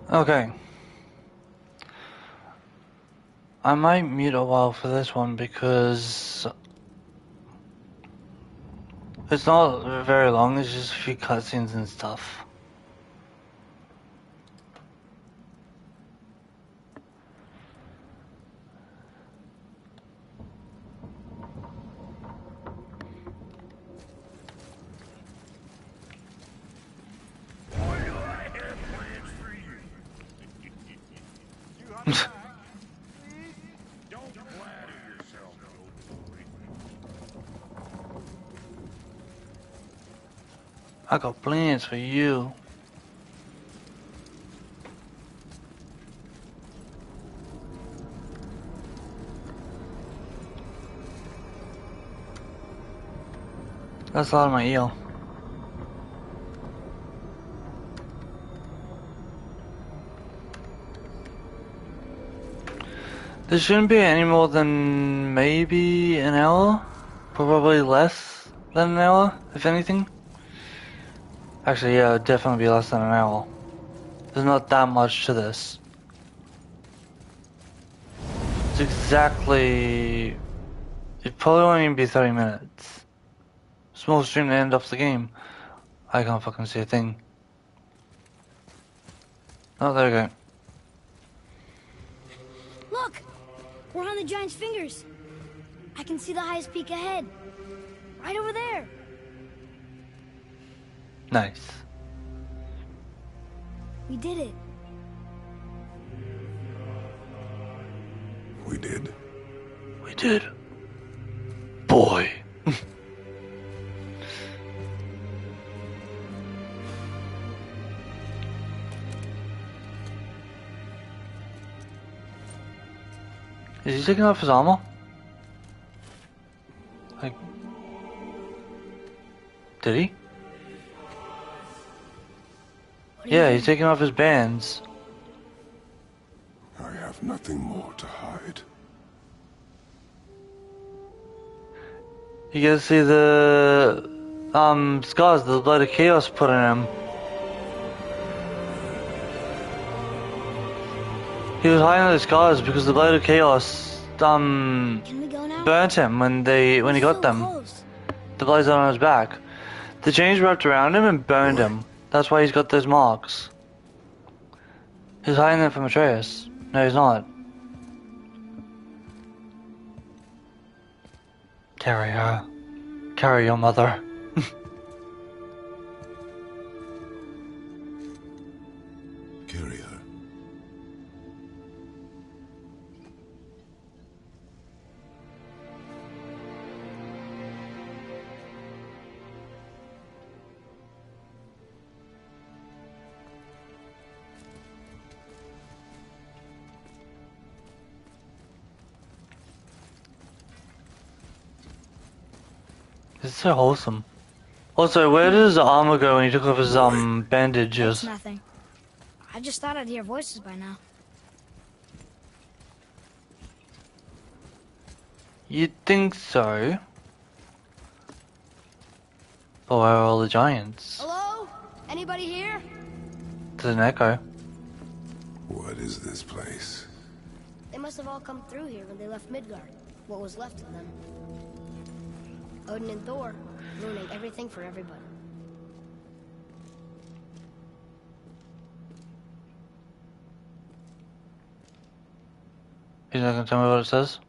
Okay. I might mute a while for this one because it's not very long, it's just a few cutscenes and stuff. I got plans for you. That's out of my ear. This shouldn't be any more than maybe an hour. Probably less than an hour, if anything. Actually, yeah, it'd definitely be less than an hour. There's not that much to this. It's exactly... It probably won't even be 30 minutes. Small stream to end off the game. I can't fucking see a thing. Oh, there we go. Look! We're on the giant's fingers. I can see the highest peak ahead. Right over there. Nice. We did it. We did. We did. Boy. Is he taking off his armor? Like... Did he? Yeah, he's taking off his bands. I have nothing more to hide. You get to see the scars the Blade of Chaos put in him. He was hiding those scars because the Blade of Chaos Can we go now? burnt him when he got them. Close. The blades on his back. The chains wrapped around him and burned him. That's why he's got those marks. He's hiding them from Atreus. No, he's not. Carry her. Carry your mother. Carry her. It's so wholesome. Also, where did his armor go when he took off his bandages? It's nothing. I just thought I'd hear voices by now. You'd think so. But where are all the giants? Hello? Anybody here? There's an echo. What is this place? They must have all come through here when they left Midgard. What was left of them. Odin and Thor, ruining everything for everybody. He's not gonna tell me what it says?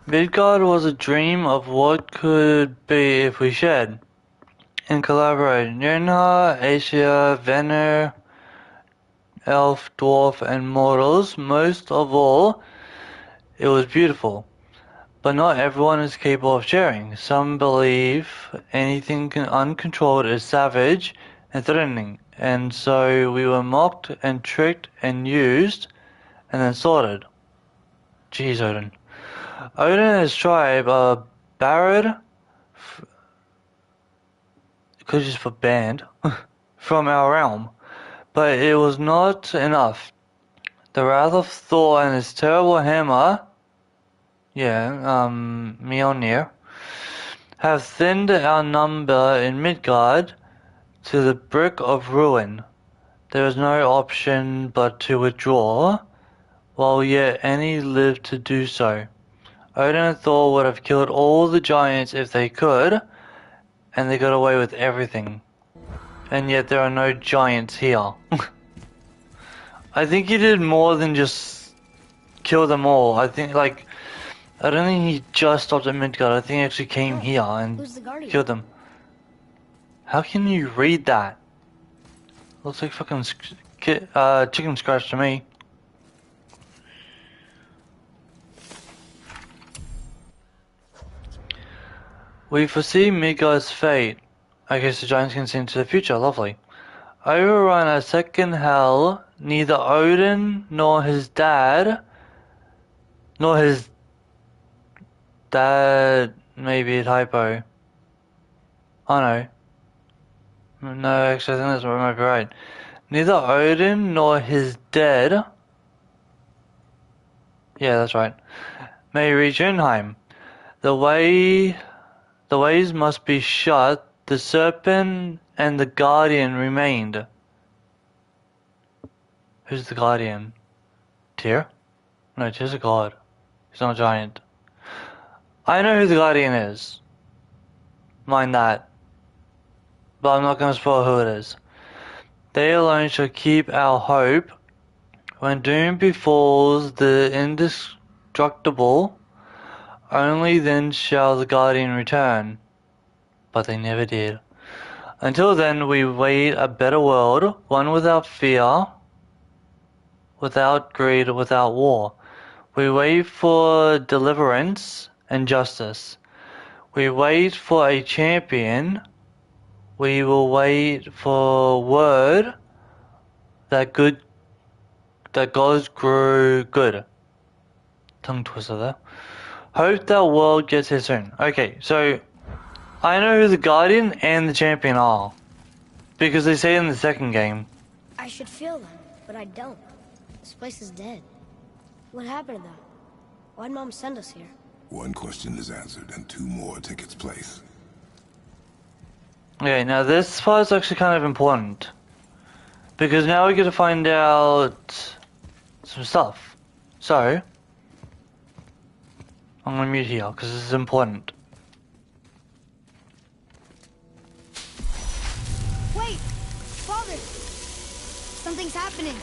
Midgard was a dream of what could be if we shared and collaborated. Nirnha, Aesir, Venner, elf, dwarf, and mortals. Most of all, it was beautiful. But not everyone is capable of sharing. Some believe anything uncontrolled is savage and threatening, and so we were mocked and tricked and used, and then slaughtered. Jeez, Odin. Odin and his tribe are barred, could just put banned, from our realm. But it was not enough. The wrath of Thor and his terrible hammer, Mjolnir, have thinned our number in Midgard to the brick of ruin. There is no option but to withdraw, while yet any live to do so. Odin and Thor would have killed all the giants if they could, and they got away with everything. And yet there are no giants here. I think he did more than just kill them all. I think, like, I don't think he just stopped at Midgard. I think he actually came here and Who's the Guardian? killed them. How can you read that? Looks like fucking chicken scratch to me. We foresee Midgard's fate. I guess the giants can see into the future. Lovely. Overrun a second hell. Neither Odin nor his dad, maybe a typo. Oh no. No, actually I think that's what might be right. Neither Odin nor his dead, yeah, that's right, may reach Unheim. The ways must be shut. The serpent and the guardian remained. Who's the guardian? Tyr? No, Tyr's a god. He's not a giant. I know who the guardian is. Mind that. But I'm not going to spoil who it is. They alone shall keep our hope. When doom befalls the indestructible, only then shall the guardian return. But they never did. Until then, we wait a better world, one without fear, without greed, without war. We wait for deliverance and justice. We wait for a champion. We will wait for word that gods grew good. Tongue twister there. Hope that world gets here soon. Okay, so I know who the Guardian and the Champion are. Because they say it in the second game. I should feel them, but I don't. This place is dead. What happened to them? Why'd Mom send us here? One question is answered and two more take its place. Okay, now this part is actually kind of important. Because now we get to find out some stuff. So, I'm gonna mute here, because this is important. Wait! Father! Something's happening.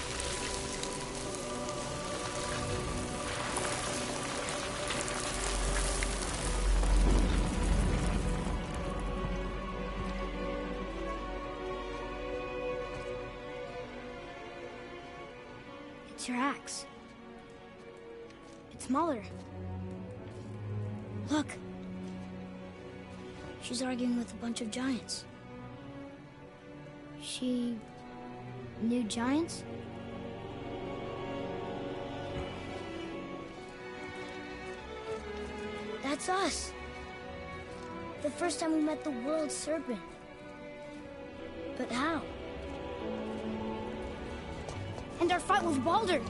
It's your axe. It's smaller. Look. She's arguing with a bunch of giants. She knew giants? That's us. The first time we met the world serpent. But how? And our fight with Baldur.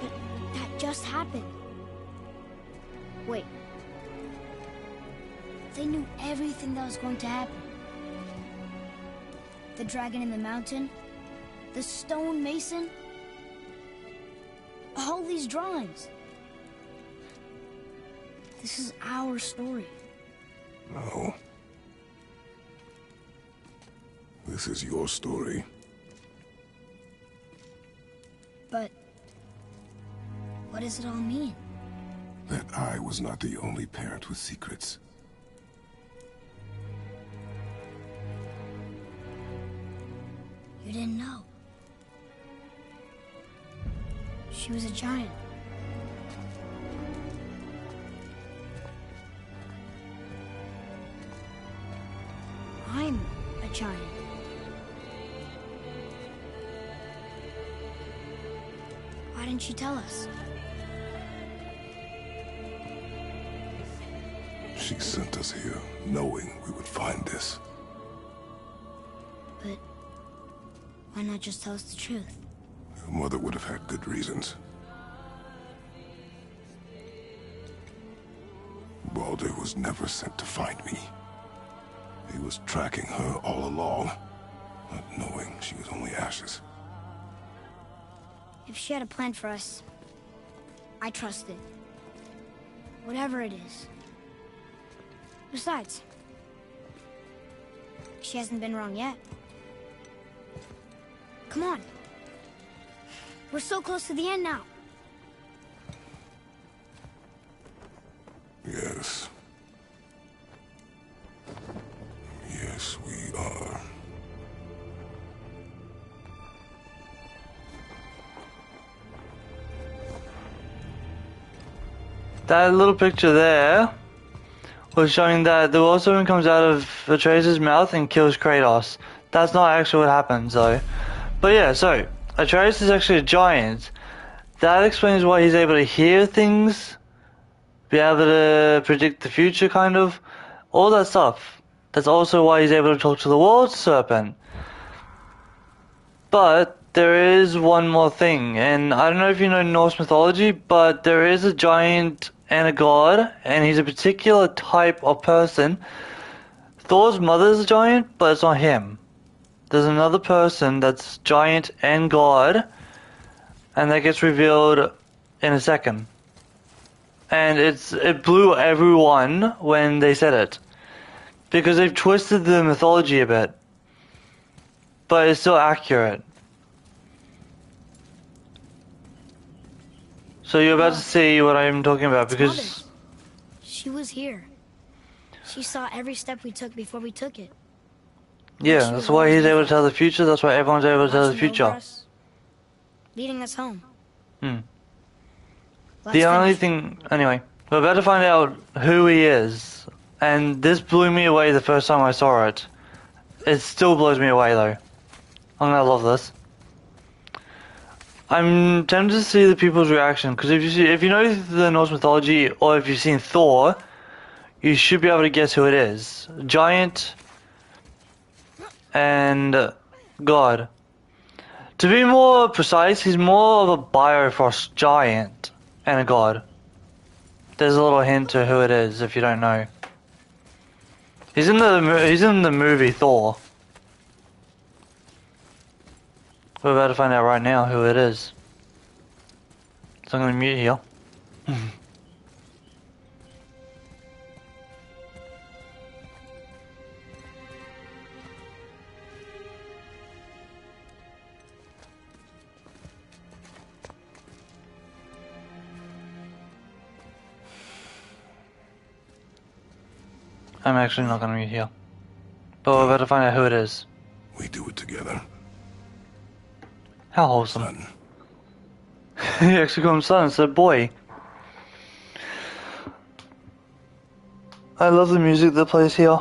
But that just happened. Wait. They knew everything that was going to happen. The dragon in the mountain, the stone mason, all these drawings. This is our story. No. This is your story. But what does it all mean? That I was not the only parent with secrets. You didn't know. She was a giant. I'm a giant. Why didn't she tell us? She sent us here, knowing we would find this. But why not just tell us the truth? Your mother would have had good reasons. Baldur was was never sent to find me. He was tracking her all along, not knowing she was only ashes. If she had a plan for us, I trust it. Whatever it is. Besides, she hasn't been wrong yet. Come on. We're so close to the end now. Yes. Yes, we are. That little picture there was showing that the War Serpent comes out of Atreus' mouth and kills Kratos. That's not actually what happens though. But yeah, so Atreus is actually a giant. That explains why he's able to hear things, be able to predict the future kind of, all that stuff. That's also why he's able to talk to the War Serpent. But there is one more thing, and I don't know if you know Norse mythology, but there is a giant and a god, and he's a particular type of person. Thor's mother's a giant, but it's not him. There's another person that's giant and god, and that gets revealed in a second. And it blew everyone when they said it, because they've twisted the mythology a bit, but it's still accurate. So you're about to see what I'm talking about, because Mother. She was here. She saw every step we took before we took it. yeah, She that's was why always he's with able to us. tell the future. That's why everyone's able to tell the Watching over future. us, leading us home. Hmm. Let's The only finish. thing, anyway, we're about to find out who he is, and this blew me away the first time I saw it. It still blows me away though. I'm gonna love this. I'm tempted to see the people's reaction, because if you know the Norse mythology, or if you've seen Thor, you should be able to guess who it is. Giant and God. To be more precise, he's more of a Bifrost giant and a god. There's a little hint to who it is if you don't know. He's in the movie Thor. We're about to find out right now who it is. So I'm gonna mute here. I'm actually not gonna mute here. But we're about to find out who it is. We do it together, How wholesome. son. He actually called him son instead of boy. I love the music that plays here.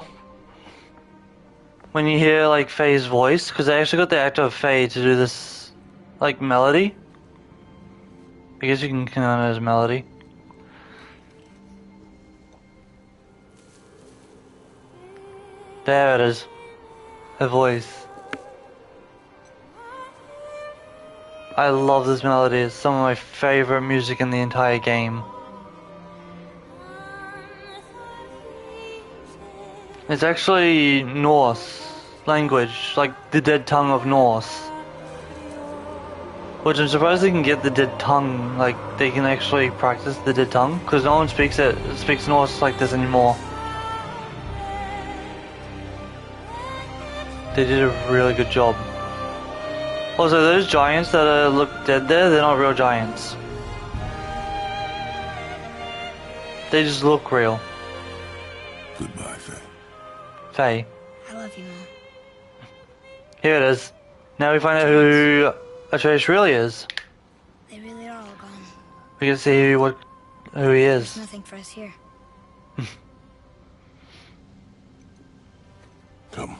When you hear like Faye's voice, because they actually got the actor of Faye to do this like melody. I guess you can count it as a melody. There it is. Her voice. I love this melody. It's some of my favorite music in the entire game. It's actually Norse language, like the dead tongue of Norse. Which I'm surprised they can get the dead tongue, like they can actually practice the dead tongue, because no one speaks Norse like this anymore. They did a really good job. Also, those giants that look dead there, they're not real giants. They just look real. Goodbye, Faye. Faye. I love you, Mom. Here it is. Now we find out who Atreus really is. They really are all gone. We can see who he There's is. nothing for us here. Come.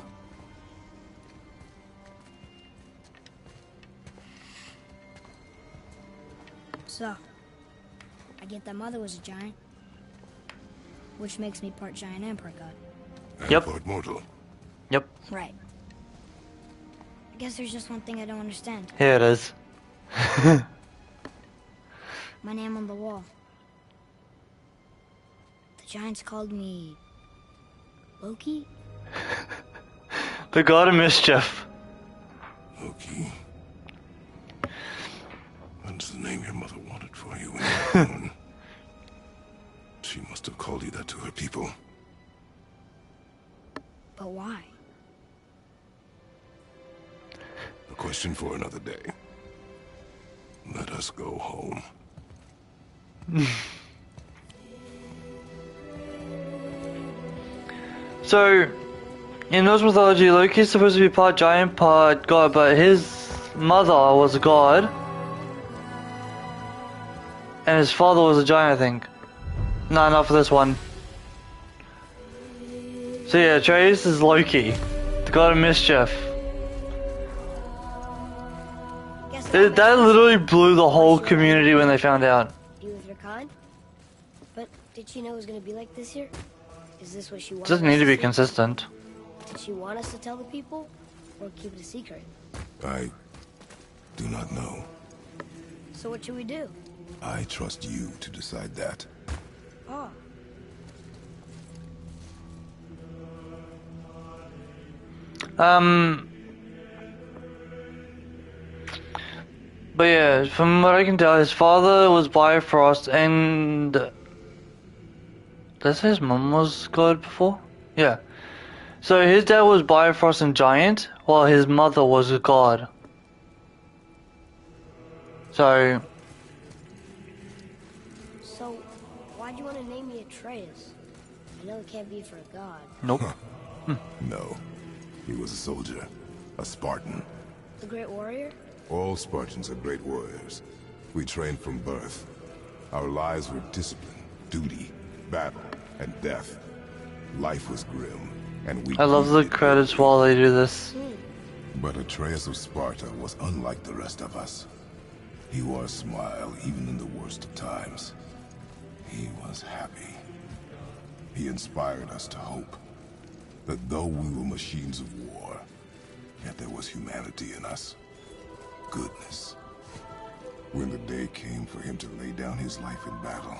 So, I get that Mother was a giant, which makes me part giant and part god. And Yep. part mortal. Yep. Right. I guess there's just one thing I don't understand. Here it is. My name on the wall. The Giants called me... Loki? The god of mischief. Loki. That's the name your mother wanted for you when you were born. She must have called you that to her people. But why? A question for another day. Let us go home. So, in Norse mythology, Loki is supposed to be part giant, part god, but his mother was a god. And his father was a giant, I think. No, not for this one. So yeah, Atreus is Loki, the god of mischief. That literally blew the whole community when they found out. Be with her kind? But did she know it was going to be like this here? Is this what she wanted? Doesn't us need to be see? consistent. Did she want us to tell the people? Or keep it a secret? I do not know. So what should we do? I trust you to decide that. Oh. But yeah, from what I can tell, his father was Bifrost, and did I say his mom was god before? Yeah. So his dad was Bifrost and giant, while his mother was a god. So why'd you want to name me Atreus? I know it can't be for a god. nope. No. He was a soldier. A Spartan. The Great Warrior? All Spartans are great warriors. We trained from birth. Our lives were discipline, duty, battle, and death. Life was grim, and we... I love the credits while they do this. But Atreus of Sparta was unlike the rest of us. He wore a smile even in the worst of times. He was happy. He inspired us to hope that though we were machines of war, yet there was humanity in us. Goodness. When the day came for him to lay down his life in battle,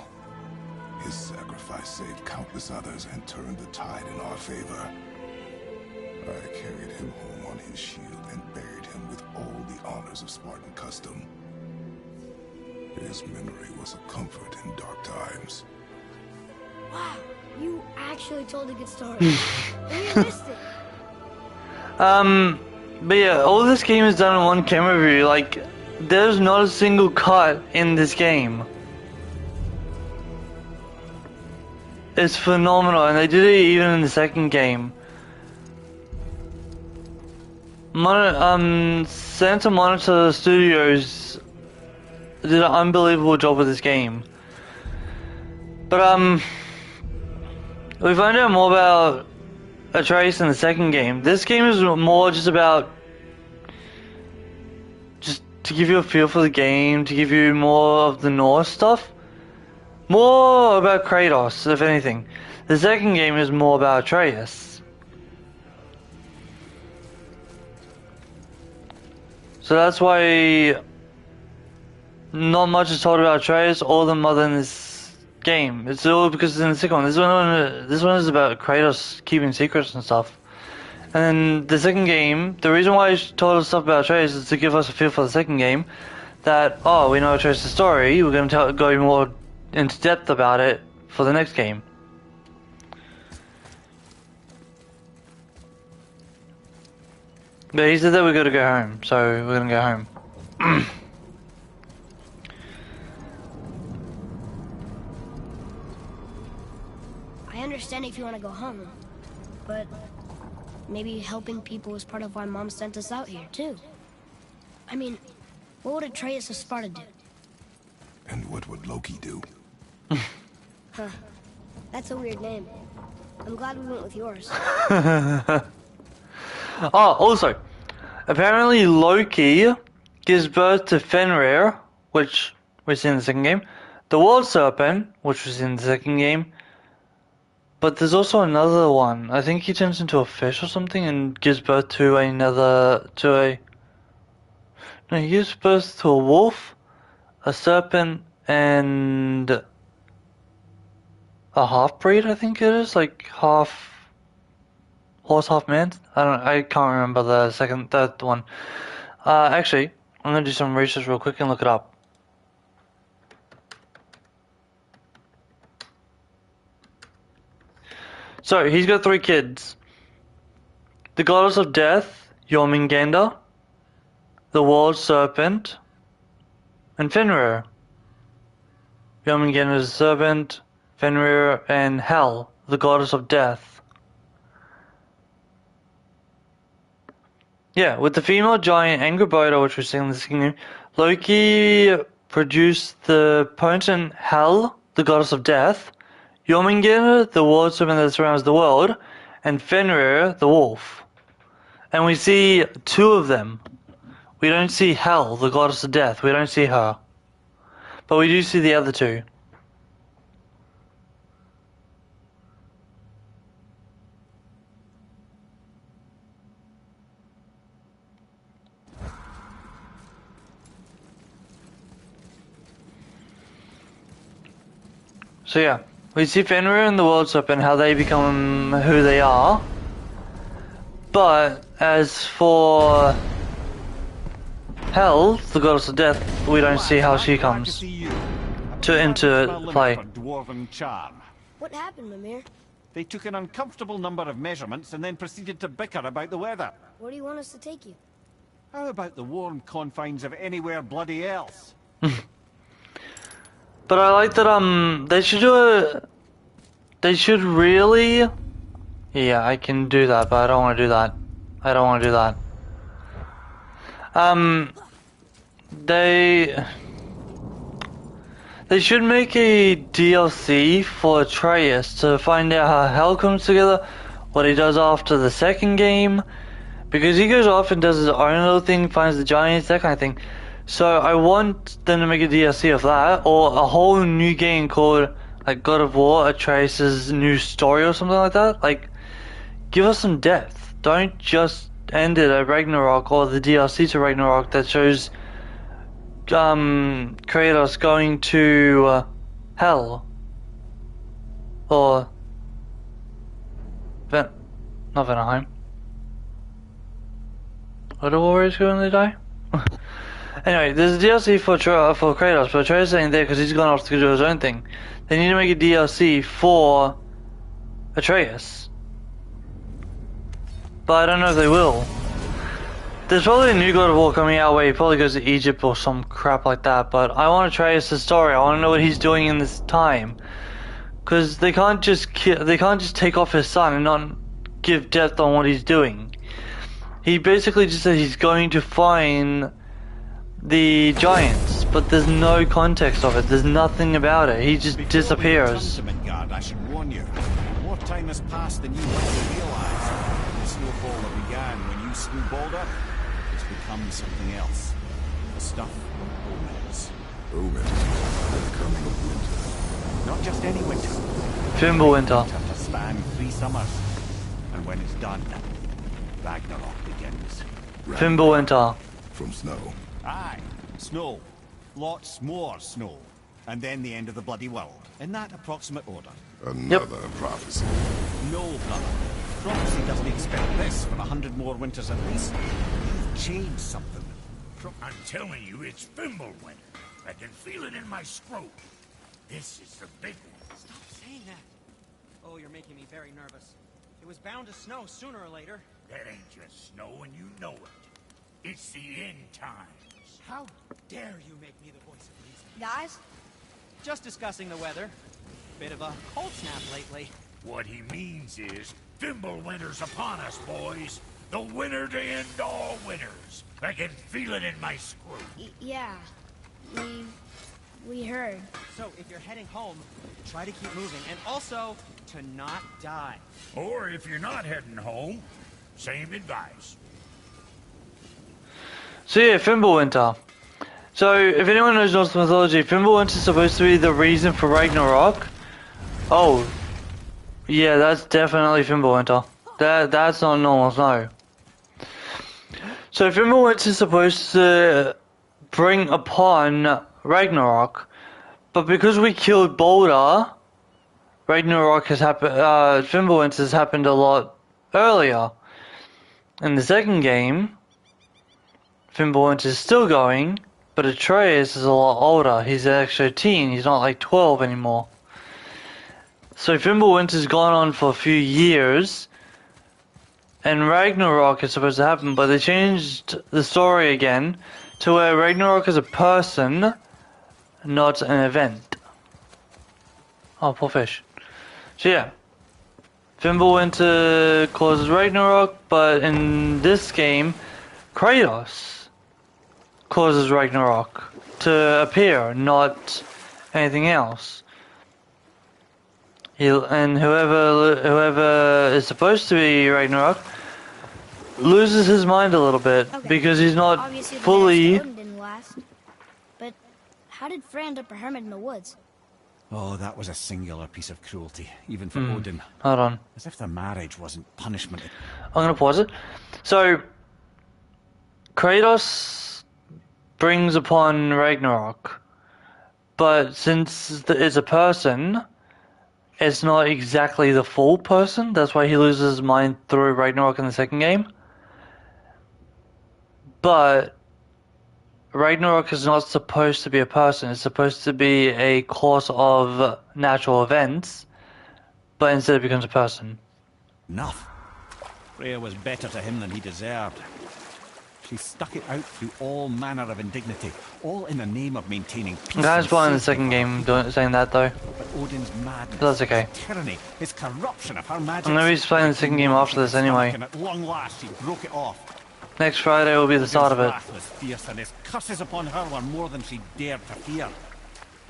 his sacrifice saved countless others and turned the tide in our favor. I carried him home on his shield and buried him with all the honors of Spartan custom. His memory was a comfort in dark times. Wow, you actually told a good story. And you missed it. But yeah, all this game is done in one camera view. Like, there's not a single cut in this game. It's phenomenal, and they did it even in the second game. Santa Monica Studios did an unbelievable job with this game. But we find out more about Atreus in the second game. This game is more just about to give you a feel for the game, to give you more of the Norse stuff. More about Kratos, if anything. The second game is more about Atreus. So that's why not much is told about Atreus or the mother in this game. It's all because it's in the second one. This one is about Kratos keeping secrets and stuff. And then the second game, the reason why I told us stuff about Atreus is to give us a feel for the second game. That, oh, we know Atreus' story, we're going to go more into depth about it for the next game. But he said that we're going to go home, so we're going to go home. I understand if you want to go home, but maybe helping people is part of why Mom sent us out here, too. I mean, what would Atreus of Sparta do? And what would Loki do? Huh. That's a weird name. I'm glad we went with yours. Oh, also, apparently Loki gives birth to Fenrir, which was in the second game, the World Serpent, which was in the second game, but there's also another one. I think he turns into a fish or something and gives birth to no, he gives birth to a wolf, a serpent, and a half-breed, I think it is, like half horse, half man. I can't remember the third one. Actually, I'm gonna do some research real quick and look it up. So, he's got 3 kids. The Goddess of Death, Jormungandr, the World Serpent, and Fenrir. Jormungandr is the Serpent, Fenrir, and Hel, the Goddess of Death. Yeah, with the female giant Angrboda, which we're seeing in this kingdom, Loki produced the potent Hel, the Goddess of Death, Jormungandr, the world serpent that surrounds the world, and Fenrir, the wolf. And we see 2 of them. We don't see Hel, the Goddess of Death. We don't see her. But we do see the other 2. So yeah, we see Fenrir and the World Serpent, how they become who they are. But as for Hel, the Goddess of Death, we don't see how she comes into play. Dwarven charm. What happened, Mimir? They took an uncomfortable number of measurements and then proceeded to bicker about the weather. Where do you want us to take you? How about the warm confines of anywhere bloody else? But I like that they should really. Yeah, I can do that, but I don't want to do that. I don't want to do that. They should make a DLC for Atreus to find out how Hel comes together, what he does after the second game, because he goes off and does his own little thing, finds the giants, that kind of thing. So I want them to make a DLC of that, or a whole new game called like God of War, Atreus' new story or something like that. Like, give us some depth. Don't just end it at Ragnarok or the DLC to Ragnarok that shows Kratos going to Hel. Or not Vanaheim. Are the warriors going to die? Anyway, there's a DLC for Kratos, but Atreus ain't there because he's gone off to do his own thing. They need to make a DLC for Atreus. But I don't know if they will. There's probably a new God of War coming out where he probably goes to Egypt or some crap like that, but I want Atreus' story. I want to know what he's doing in this time. Because they can't just take off his son and not give depth on what he's doing. He basically just said he's going to find the giants, but there's no context of it. There's nothing about it. He just disappears. Before we come to Midgard, I should warn you. More time has passed than you likely realize. The snowfall that began when you slew Baldur has become something else. The stuff of omens. Omens. The coming of winter. Not just any winter. Fimbulwinter. Winter to span 3 summers. And when it's done, Ragnarok begins. Fimbulwinter. From snow. Aye, snow. Lots more snow. And then the end of the bloody world. In that approximate order. Another prophecy. No, brother. Prophecy doesn't expect this for 100 more winters at least. You've changed something. I'm telling you, it's Fimbulwinter. I can feel it in my scrotum. This is the big one. Stop saying that. Oh, you're making me very nervous. It was bound to snow sooner or later. That ain't just snow and you know it. It's the end times. How dare you make me the voice of reason? Guys? Just discussing the weather. Bit of a cold snap lately. What he means is, Fimbulwinter's upon us, boys. The winter to end all winters. I can feel it in my scrotum. Yeah. We heard. So, if you're heading home, try to keep moving. And also, to not die. Or if you're not heading home, same advice. So yeah, Fimbulwinter. So if anyone knows Norse mythology, Fimbulwinter is supposed to be the reason for Ragnarok. Oh, yeah, that's definitely Fimbulwinter. That's not normal, no. So Fimbulwinter is supposed to bring upon Ragnarok, but because we killed Baldur, Ragnarok has happened. Fimbulwinter has happened a lot earlier. In the second game, Fimbulwinter is still going, but Atreus is a lot older. He's actually a teen. He's not like 12 anymore. So Fimbulwinter's gone on for a few years, and Ragnarok is supposed to happen, but they changed the story again to where Ragnarok is a person, not an event. Oh, poor fish. So yeah, Fimbulwinter causes Ragnarok, but in this game, Kratos causes Ragnarok to appear, not anything else. And whoever is supposed to be Ragnarok loses his mind a little bit because he's not Obviously the fully. Odin didn't last. But how did Frey end up a hermit in the woods? Oh, that was a singular piece of cruelty, even for Hmm. Odin. Hold on, As if the marriage wasn't punishment. I'm gonna pause it. So Kratos brings upon Ragnarok, but since it's a person, it's not exactly the full person. That's why he loses his mind through Ragnarok in the second game. But Ragnarok is not supposed to be a person. It's supposed to be a course of natural events, but instead it becomes a person. Enough. Freya was better to him than he deserved. She stuck it out through all manner of indignity, all in the name of maintaining peace. Guys, and well in the safety second for her game people. saying that though. But Odin's madness, That's okay. his tyranny, his corruption of her magic. I'm gonna be playing the second game after this anyway. And at long last, he broke it off. Next Friday will be the start of it. His wrath was fierce, and his curses upon her were more than she dared to fear.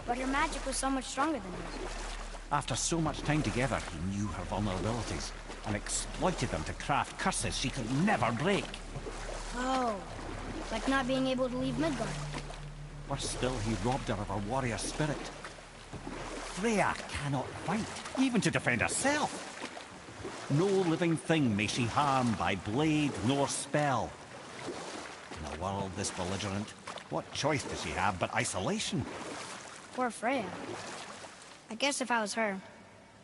But her magic was so much stronger than his. After so much time together, he knew her vulnerabilities and exploited them to craft curses she could never break. Oh, like not being able to leave Midgard. Worse still, he robbed her of her warrior spirit. Freya cannot fight, even to defend herself. No living thing may she harm by blade nor spell. In a world this belligerent, what choice does she have but isolation? Poor Freya. I guess if I was her,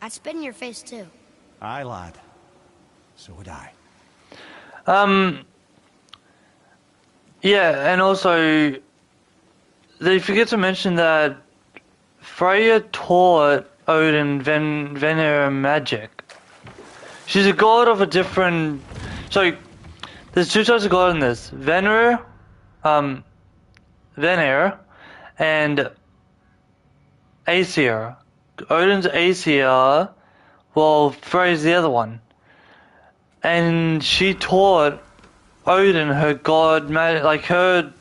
I'd spit in your face too. Aye, lad. So would I. Yeah, and also they forget to mention that Freya taught Odin Vanir magic. She's a god of a different. So there's two types of god in this: Vanir, Vanir, and Aesir. Odin's Aesir, while Freya's the other one. And she taught Odin her god magic, like her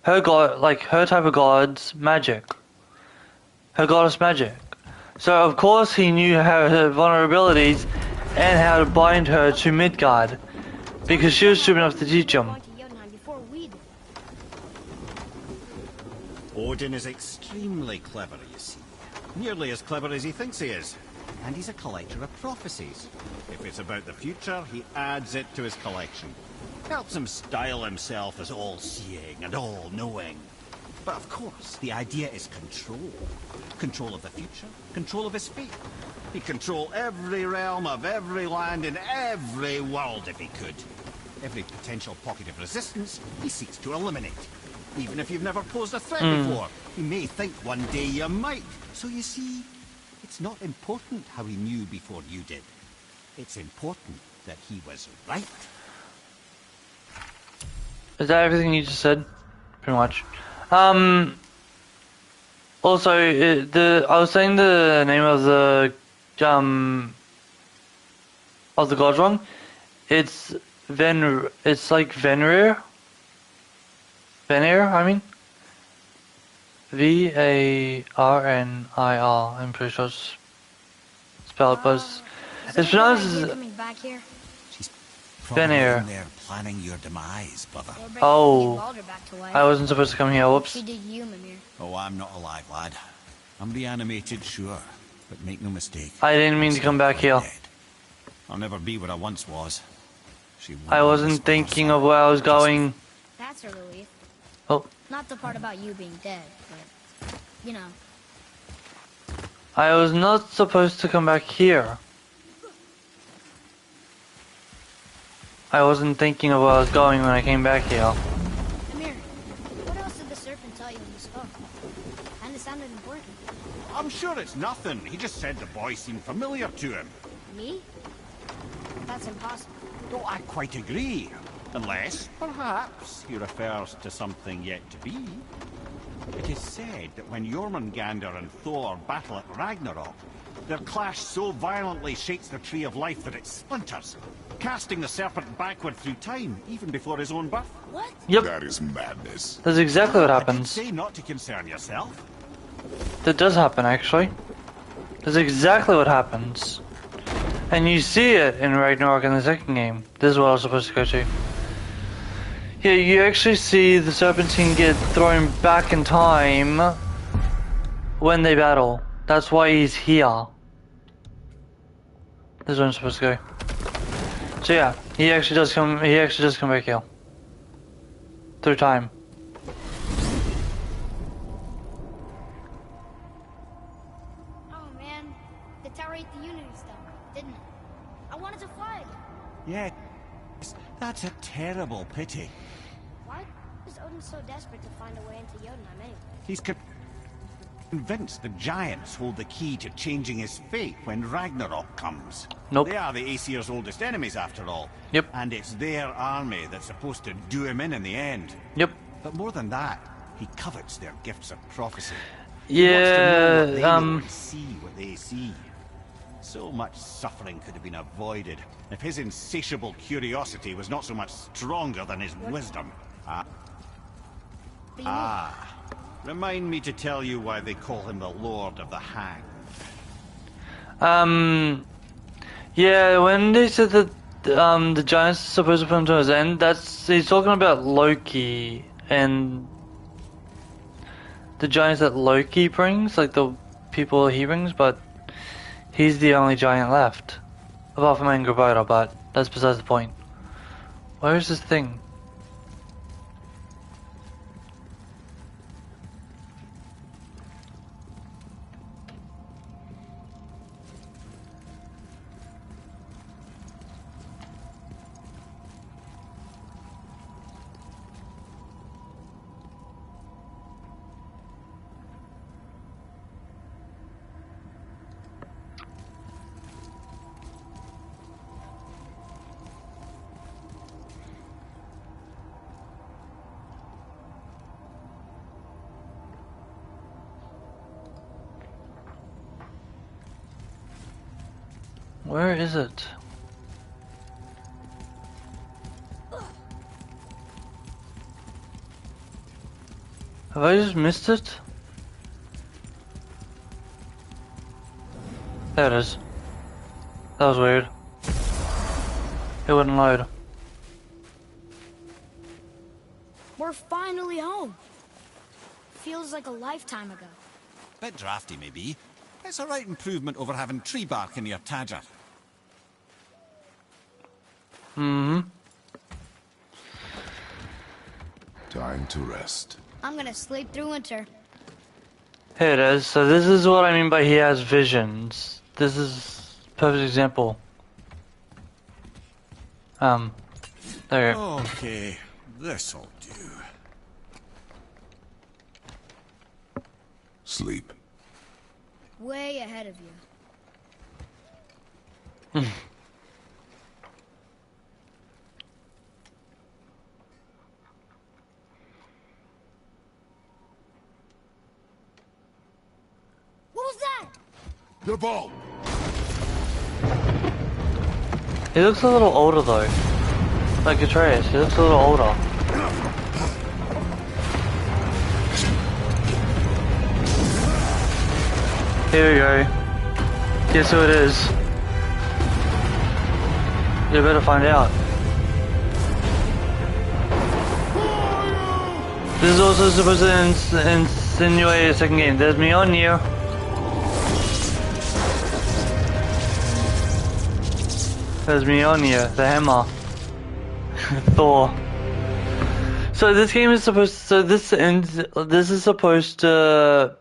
god, like her type of god's magic, her goddess magic. So of course he knew her vulnerabilities and how to bind her to Midgard, because she was stupid enough to teach him. Going to Jotunheim before we did. Odin is extremely clever, you see. Nearly as clever as he thinks he is. And he's a collector of prophecies. If it's about the future, he adds it to his collection. Helps him style himself as all-seeing and all-knowing. But of course, the idea is control. Control of the future, control of his fate. He'd control every realm of every land in every world if he could. Every potential pocket of resistance, he seeks to eliminate. Even if you've never posed a threat before, he may think one day you might. So you see, it's not important how he knew before you did. It's important that he was right. Is that everything you just said? Pretty much. Also, I was saying the name of the god wrong. It's It's like Vanir. Vanir, I mean. Varnir. I'm pretty sure it's spelled, but it's pronounced as coming back here. She's Vanir. probably in there planning your demise, brother. We're bringing Oh. Baldur back to life. I wasn't supposed to come here. Whoops. She did you, Mimir. Oh, I'm not alive, lad. I'm reanimated, sure. But make no mistake. I didn't mean to come back here. Dead. I'll never be what I once was. She won't I wasn't whisper her thinking sorrow. of where I was going. That's a relief. Oh. Not the part about you being dead, but, you know. I was not supposed to come back here. I wasn't thinking of where I was going when I came back here. Amir, what else did the serpent tell you when you spoke? Kinda sounded important. I'm sure it's nothing. He just said the boy seemed familiar to him. Me? That's impossible. Though I quite agree. Unless, perhaps, he refers to something yet to be. It is said that when Jormungandr and Thor battle at Ragnarok, their clash so violently shakes the Tree of Life that it splinters, casting the serpent backward through time, even before his own birth. What? Yep, That is madness. that's exactly what I did happens. say not to concern yourself. That does happen, actually. That's exactly what happens. And you see it in Ragnarok in the second game. This is what I was supposed to go to. Yeah, you actually see the Serpentine get thrown back in time when they battle. That's why he's here. This is where I'm supposed to go. So yeah, he actually does come back here. Through time. Oh man, the tower ate the Unity Stone, didn't it? I wanted to fly it. Yes, that's a terrible pity. Why is Odin so desperate to find a way into Jotunheim anyway? He's convinced the giants hold the key to changing his fate when Ragnarok comes. Nope. They are the Aesir's oldest enemies, after all. Yep. And it's their army that's supposed to do him in the end. Yep. But more than that, he covets their gifts of prophecy. Yeah, He wants to know what they know and see what they see. So much suffering could have been avoided if his insatiable curiosity was not so much stronger than his wisdom. Remind me to tell you why they call him the Lord of the Hang. Yeah, when they said that the giants are supposed to put him to his end, he's talking about Loki and the giants that Loki brings, like the people he brings, but he's the only giant left. Apart from Angrboda, but that's besides the point. Where is this thing? Where is it? Have I just missed it? There it is. That was weird. It wouldn't load. We're finally home. Feels like a lifetime ago. Bit drafty, maybe. It's a right improvement over having tree bark in your Tadger. Time to rest. I'm gonna sleep through winter. Here it is. So this is what I mean by he has visions. This is a perfect example. There you go. Okay, this'll do. Sleep. Way ahead of you. What was that? The ball! He looks a little older though. Like Atreus, he looks a little older. Here we go. Guess who it is? You better find out. This is also supposed to insinuate a second game. There's Mjolnir. There's Mjolnir, the hammer. Thor. So this game is supposed to, this is supposed to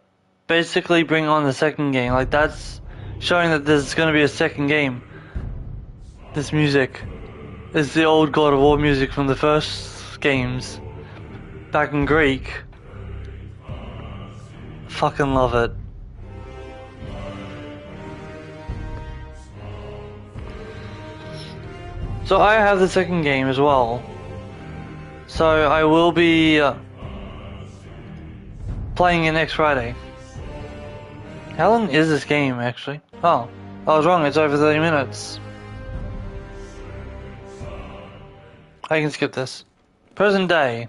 basically bring on the second game. Like, that's showing that there's going to be a second game. This music is the old God of War music from the first games, back in Greek. Fucking love it. So I have the second game as well. So I will be playing it next Friday. How long is this game actually? Oh, I was wrong, it's over 30 minutes. I can skip this. Present day.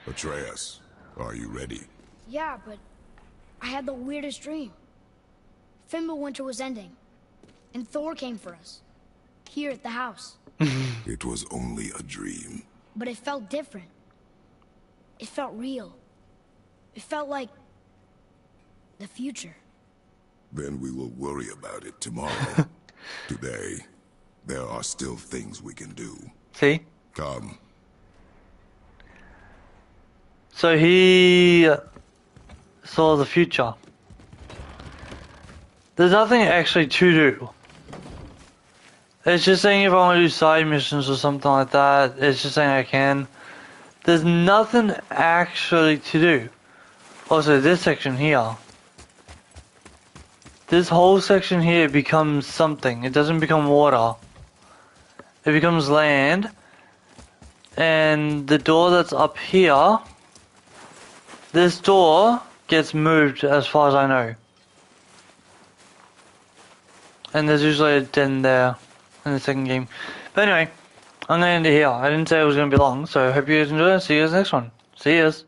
Atreus, are you ready? Yeah, but I had the weirdest dream. Fimbulwinter was ending, and Thor came for us. Here at the house. It was only a dream. But it felt different. It felt real. It felt like the future. Then we will worry about it tomorrow. Today, there are still things we can do. See? Come. So he saw the future. There's nothing actually to do. It's just saying if I want to do side missions or something like that, it's just saying I can. There's nothing actually to do. Also, this section here. This whole section here becomes something. It doesn't become water. It becomes land. And the door that's up here, this door gets moved as far as I know. And there's usually a den there in the second game. But anyway, I'm going to end it here. I didn't say it was going to be long, so I hope you guys enjoy it. See you guys next one. See yous.